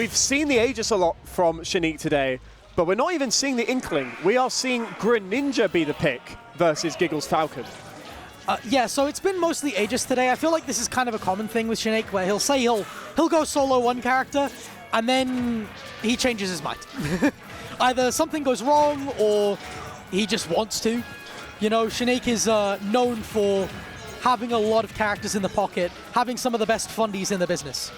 we've seen the Aegis a lot from Shaneak today, but we're not even seeing the Inkling. We are seeing Greninja be the pick versus Gigglezz Falcon. Yeah, so it's been mostly Aegis today. I feel like this is kind of a common thing with Shaneak, where he'll say he'll go solo one character, and then he changes his mind. Either something goes wrong, or he just wants to. You know, Shaneak is known for having a lot of characters in the pocket, having some of the best fundies in the business.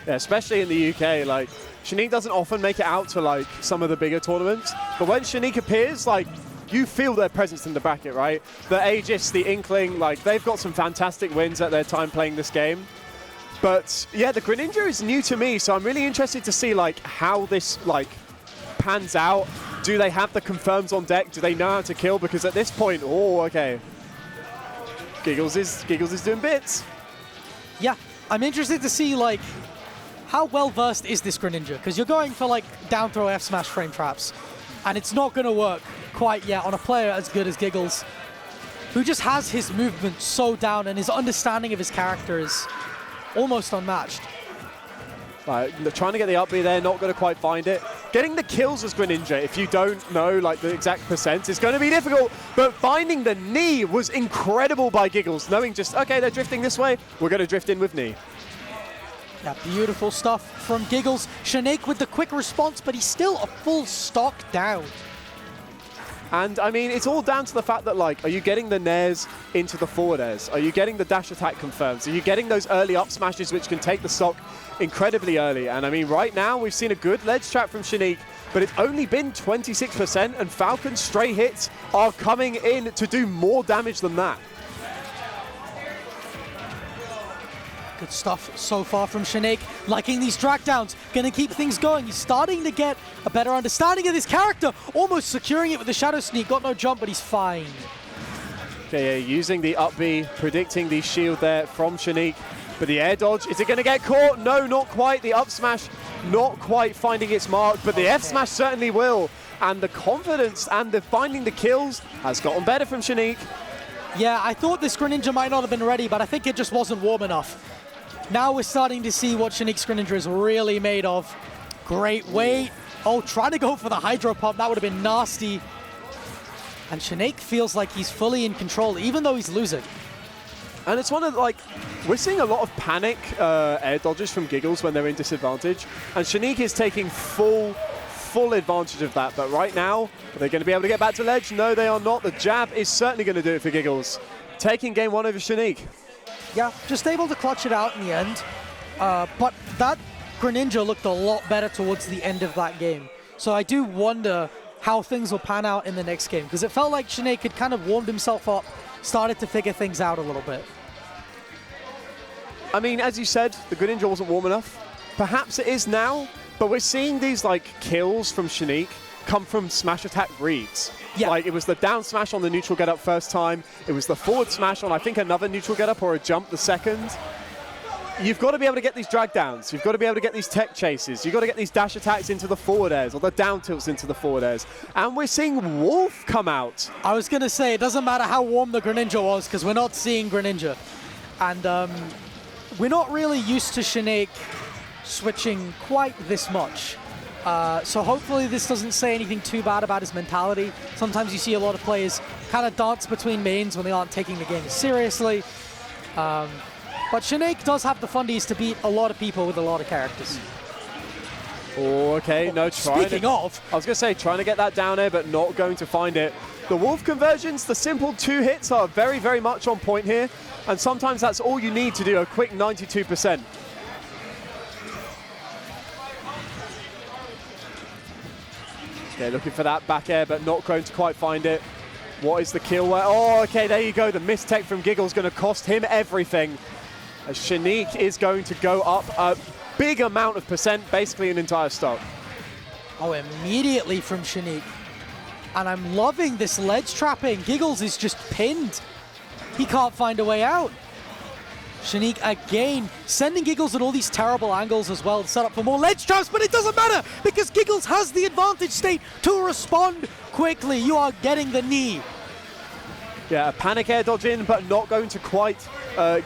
Yeah, especially in the UK, like, Shaneak doesn't often make it out to, like, some of the bigger tournaments, but when Shaneak appears, like, you feel their presence in the bracket, right? The Aegis, the Inkling, like, they've got some fantastic wins at their time playing this game. But, yeah, the Greninja is new to me, so I'm really interested to see, like, how this, like, pans out. Do they have the confirms on deck? Do they know how to kill? Because at this point, oh, okay. Gigglezz is doing bits. Yeah, I'm interested to see, like, how well-versed is this Greninja? Because you're going for, like, down throw F smash frame traps, and it's not going to work quite yet on a player as good as Gigglezz, who just has his movement so down, and his understanding of his character is almost unmatched. Right, they're trying to get the up B there, not going to quite find it. Getting the kills as Greninja, if you don't know like the exact percent, is going to be difficult, but finding the knee was incredible by Gigglezz, knowing just, okay, they're drifting this way, we're going to drift in with knee. Yeah, beautiful stuff from Gigglezz. Shaneak with the quick response, but he's still a full stock down. And, I mean, it's all down to the fact that, like, are you getting the nairs into the forward airs? Are you getting the dash attack confirms? Are you getting those early up smashes which can take the stock incredibly early? And, I mean, right now we've seen a good ledge trap from Shaneak, but it's only been 26%, and Falcon's stray hits are coming in to do more damage than that. Good stuff so far from Shaneak. Liking these drag downs, gonna keep things going. He's starting to get a better understanding of this character, almost securing it with the Shadow Sneak. Got no jump, but he's fine. Okay, yeah, using the up B, predicting the shield there from Shaneak. But the air dodge, is it going to get caught? No, not quite. The up smash, not quite finding its mark, but the F smash certainly will. And the confidence and the finding the kills has gotten better from Shaneak. Yeah, I thought this Greninja might not have been ready, but I think it just wasn't warm enough. Now we're starting to see what Shaneak's Greninja is really made of. Great weight. Oh, trying to go for the Hydro Pump. That would have been nasty. And Shaneak feels like he's fully in control, even though he's losing. And it's one of, like, we're seeing a lot of panic air dodges from Gigglezz when they're in disadvantage. And Shaneak is taking full advantage of that. But right now, are they going to be able to get back to ledge? No, they are not. The jab is certainly going to do it for Gigglezz. Taking game one over Shaneak. Yeah, just able to clutch it out in the end. But that Greninja looked a lot better towards the end of that game. So I do wonder how things will pan out in the next game, because it felt like Shaneak had kind of warmed himself up, started to figure things out a little bit. I mean, as you said, the Greninja wasn't warm enough. Perhaps it is now, but we're seeing these like kills from Shaneak come from smash attack reads. Yeah. Like, it was the down smash on the neutral get up first time. It was the forward smash on, I think, another neutral get up or a jump the second. You've got to be able to get these drag downs. You've got to be able to get these tech chases. You've got to get these dash attacks into the forward airs or the down tilts into the forward airs. And we're seeing Wolf come out. I was going to say, it doesn't matter how warm the Greninja was, because we're not seeing Greninja. And we're not really used to Shaneak switching quite this much. So hopefully this doesn't say anything too bad about his mentality. Sometimes you see a lot of players kind of dance between mains when they aren't taking the game seriously. But Shaneak does have the fundies to beat a lot of people with a lot of characters. Oh, okay, no, Speaking of, I was going to say, trying to get that down air, but not going to find it. The Wolf conversions, the simple 2 hits are very, very much on point here. And sometimes that's all you need to do, a quick 92%. Okay, looking for that back air, but not going to quite find it. What is the kill? Oh, okay, there you go. The mistech from Gigglezz is going to cost him everything. As Shaneak is going to go up a big amount of percent, basically an entire stock. Oh, immediately from Shaneak. And I'm loving this ledge trapping. Gigglezz is just pinned. He can't find a way out. Shaneak again, sending Gigglezz at all these terrible angles as well to set up for more ledge traps, but it doesn't matter because Gigglezz has the advantage state to respond quickly. You are getting the knee. Yeah, a panic air dodge in, but not going to quite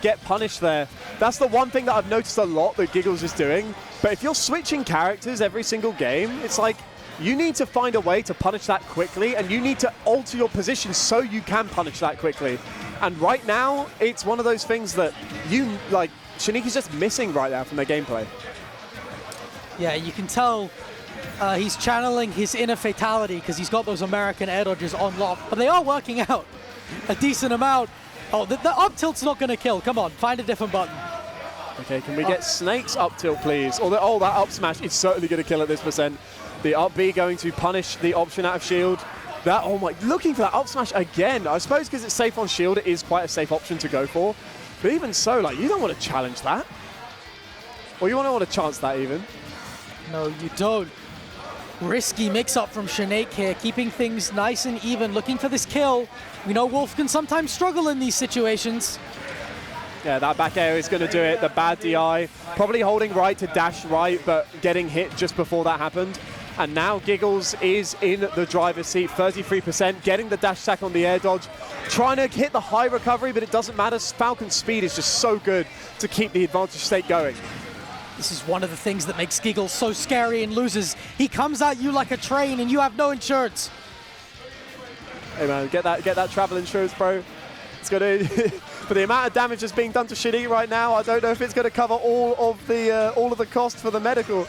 get punished there. That's the one thing that I've noticed a lot that Gigglezz is doing. But if you're switching characters every single game, it's like you need to find a way to punish that quickly, and you need to alter your position so you can punish that quickly. And right now, it's one of those things that Shaneak is just missing right now from their gameplay. Yeah, you can tell he's channeling his inner fatality because he's got those American air dodges on lock, but they are working out a decent amount. Oh, the up tilt's not going to kill. Come on, find a different button. Okay, can we get Snake's up tilt, please? Or oh, that up smash is certainly going to kill at this percent. The up B going to punish the option out of shield. That, oh my, looking for that up smash again. I suppose because it's safe on shield, it is quite a safe option to go for. But even so, like, you don't want to challenge that. Or you don't want to chance that even. No, you don't. Risky mix-up from Shaneak here, keeping things nice and even, looking for this kill. We know Wolf can sometimes struggle in these situations. Yeah, that back air is going to do it. The bad DI. Probably holding right to dash right, but getting hit just before that happened. And now Gigglezz is in the driver's seat, 33%, getting the dash sack on the air dodge, trying to hit the high recovery, but it doesn't matter. Falcon's speed is just so good to keep the advantage state going. This is one of the things that makes Gigglezz so scary in losers. He comes at you like a train and you have no insurance. Hey man, get that travel insurance, bro. It's gonna, for the amount of damage that's being done to Shaneak right now, I don't know if it's gonna cover all of the cost for the medical.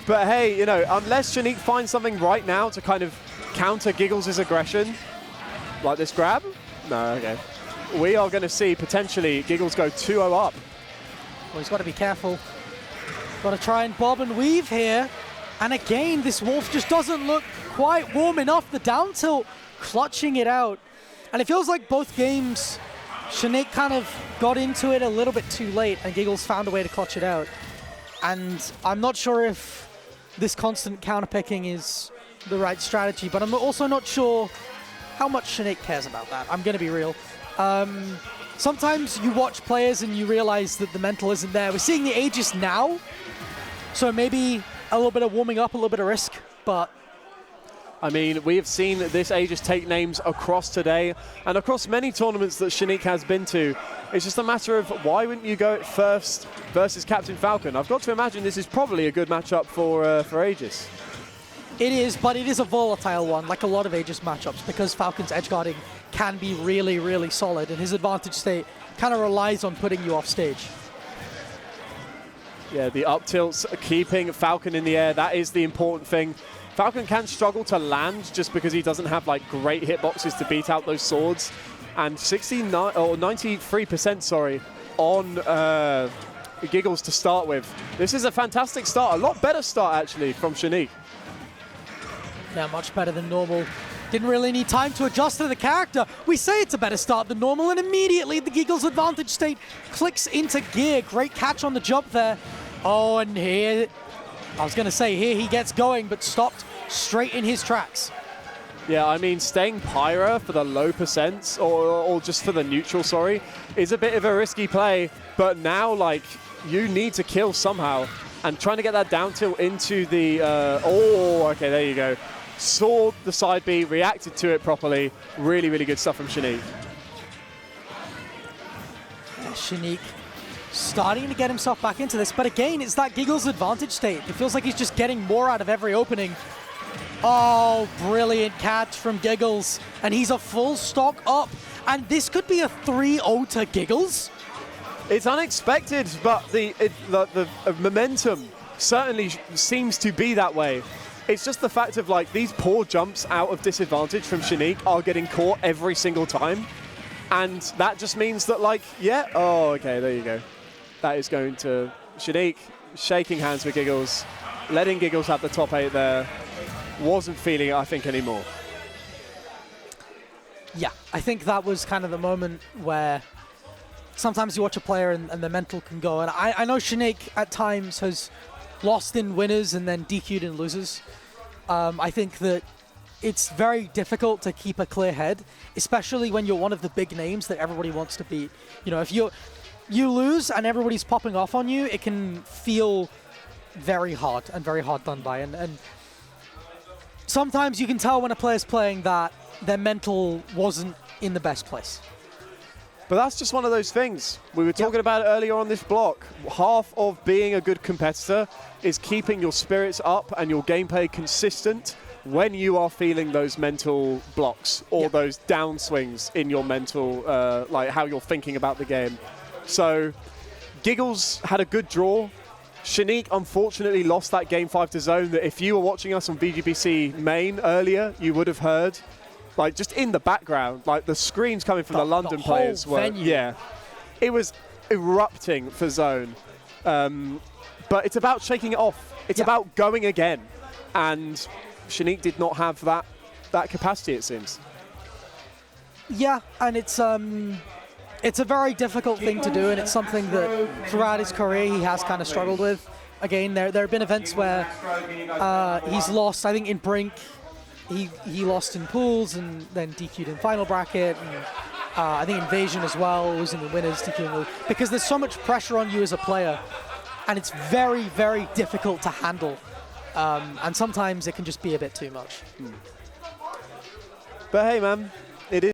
But hey, you know, unless Shaneak finds something right now to kind of counter Gigglezz' aggression, like this grab, no, okay. We are gonna see potentially Gigglezz go 2-0 up. Well, he's got to be careful. Got to try and bob and weave here. And again, this Wolf just doesn't look quite warm enough. The down tilt clutching it out. And it feels like both games, Shaneak kind of got into it a little bit too late and Gigglezz found a way to clutch it out. And I'm not sure if this constant counterpicking is the right strategy, but I'm also not sure how much Shaneak cares about that. I'm going to be real. Sometimes you watch players and you realize that the mental isn't there. We're seeing the Aegis now, so maybe a little bit of warming up, a little bit of risk, but... I mean, we have seen this Aegis take names across today and across many tournaments that Shaneak has been to. It's just a matter of why wouldn't you go first versus Captain Falcon? I've got to imagine this is probably a good matchup for Aegis. It is, but it is a volatile one, like a lot of Aegis matchups, because Falcon's edge guarding can be really, really solid, and his advantage state kind of relies on putting you off stage. Yeah, the up tilts keeping Falcon in the air, that is the important thing. Falcon can struggle to land just because he doesn't have like great hitboxes to beat out those swords. And 93%, sorry, on Gigglezz to start with. This is a fantastic start, a lot better start actually from Shaneak. Yeah, much better than normal. Didn't really need time to adjust to the character. We say it's a better start than normal, and immediately the Gigglezz advantage state clicks into gear. Great catch on the jump there. Oh, and here, I was going to say here he gets going, but stopped straight in his tracks. Yeah, I mean, staying Pyra for the low percents, or just for the neutral, sorry, is a bit of a risky play. But now, like, you need to kill somehow. And trying to get that down tilt into the... oh, okay, there you go. Saw the side B, reacted to it properly. Really, really good stuff from Shaneak. Shaneak starting to get himself back into this. But again, it's that Gigglezz advantage state. It feels like he's just getting more out of every opening. Oh, brilliant catch from Gigglezz. And he's a full stock up. And this could be a 3-0 to Gigglezz. It's unexpected, but the momentum certainly seems to be that way. It's just the fact of like these poor jumps out of disadvantage from Shaneak are getting caught every single time. And that just means that like, yeah, oh, okay, there you go. That is going to Shaneak shaking hands with Gigglezz, letting Gigglezz have the top 8 there. Wasn't feeling it, I think, anymore. Yeah, I think that was kind of the moment where sometimes you watch a player and the mental can go. And I know Shaneak at times has lost in winners and then DQ'd in losers. I think that it's very difficult to keep a clear head, especially when you're one of the big names that everybody wants to beat. You know, if you lose and everybody's popping off on you, it can feel very hard and very hard done by. And sometimes you can tell when a player's playing that their mental wasn't in the best place. But that's just one of those things. We were talking about it earlier on this block. Half of being a good competitor is keeping your spirits up and your gameplay consistent when you are feeling those mental blocks or those downswings in your mental, like how you're thinking about the game. So Gigglezz had a good draw. Shaneak unfortunately lost that game 5 to Zone that if you were watching us on VGBC main earlier, you would have heard. Like just in the background, like the screams coming from the London players were, it was erupting for Zone. But it's about shaking it off. It's about going again. And Shaneak did not have that capacity, it seems. Yeah, and it's a very difficult thing to do, and it's something that throughout his career he has kind of struggled with. Again, there have been events where he's lost. I think in Brink, he lost in pools and then DQ'd in final bracket. And, I think Invasion as well was in the winners DQing, because there's so much pressure on you as a player, and it's very, very difficult to handle. And sometimes it can just be a bit too much. But hey, man, it is.